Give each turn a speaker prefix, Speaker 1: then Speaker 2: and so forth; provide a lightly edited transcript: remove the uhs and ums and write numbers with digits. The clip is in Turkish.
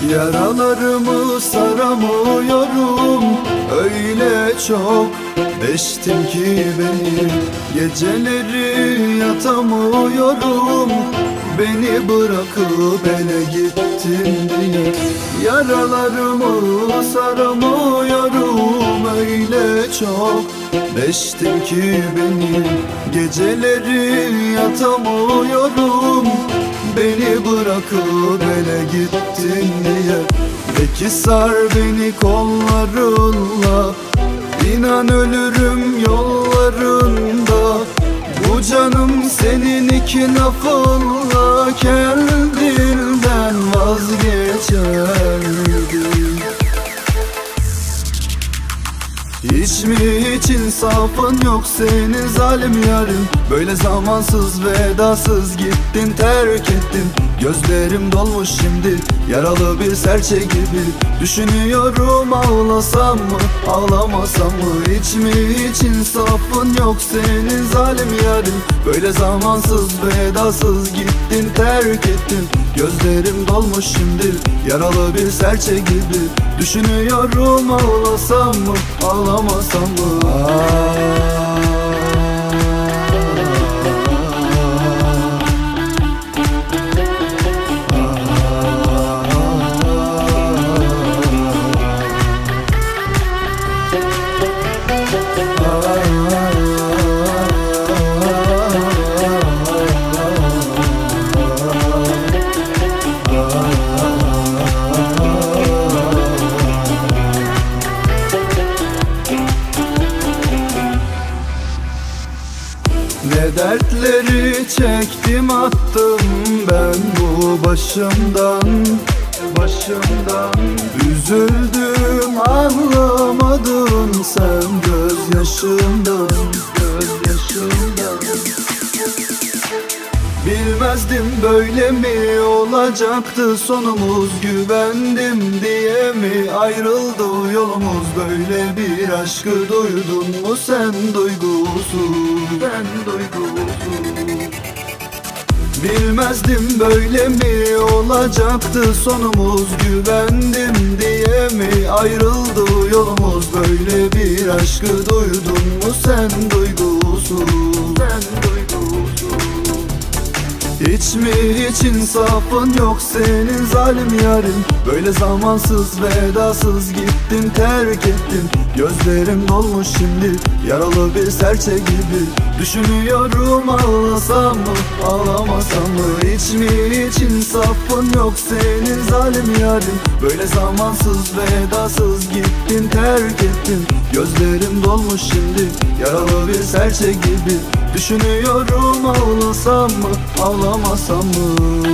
Speaker 1: Yaralarımı saramıyorum, öyle çok deştin ki beni. Geceleri yatamıyorum, beni bırakıp ele gittin diye. Yaralarımı saramıyorum, öyle çok deştin ki beni. Geceleri yatamıyorum, beni bırakıp ele gittin diye. Peki sar beni kollarınla, İnan ölürüm yollarında. Bu canım senin iki lafınla kendinden vazgeçerdi. Hiç mi hiç insafın yok senin zalim yarın? Böyle zamansız vedasız gittin, terk ettin. Gözlerim dolmuş şimdi, yaralı bir serçe gibi. Düşünüyorum ağlasam mı, ağlamasam mı? Hiç mi hiç insafın yok senin zalim yarın? Böyle zamansız vedasız gittin, terk ettin. Gözlerim dolmuş şimdi, yaralı bir serçe gibi. Düşünüyorum ağlasam mı, ağlamasam mı? Ne dertleri çektim attım ben bu başımdan. Üzüldüm ağlamadın sen gözyaşımdan. Bilmezdim böyle mi olacaktı sonumuz, güvendim diye mi ayrıldı yolumuz? Böyle bir aşkı duydun mu sen duygusuz? Bilmezdim böyle mi olacaktı sonumuz, güvendim diye mi ayrıldı yolumuz? Böyle bir aşkı duydun mu sen duygusuz? Hiç mi hiç insafın yok senin zalim yarın? Böyle zamansız vedasız gittin, terk ettin. Gözlerim dolmuş şimdi, yaralı bir serçe gibi. Düşünüyorum ağlasam mı, ağlamasam mı? Hiç mi hiç insafın yok senin zalim yarın? Böyle zamansız vedasız gittin, terk ettin. Gözlerim dolmuş şimdi, yaralı bir serçe gibi. Düşünüyorum ağlasam mı, ağlamasam mı?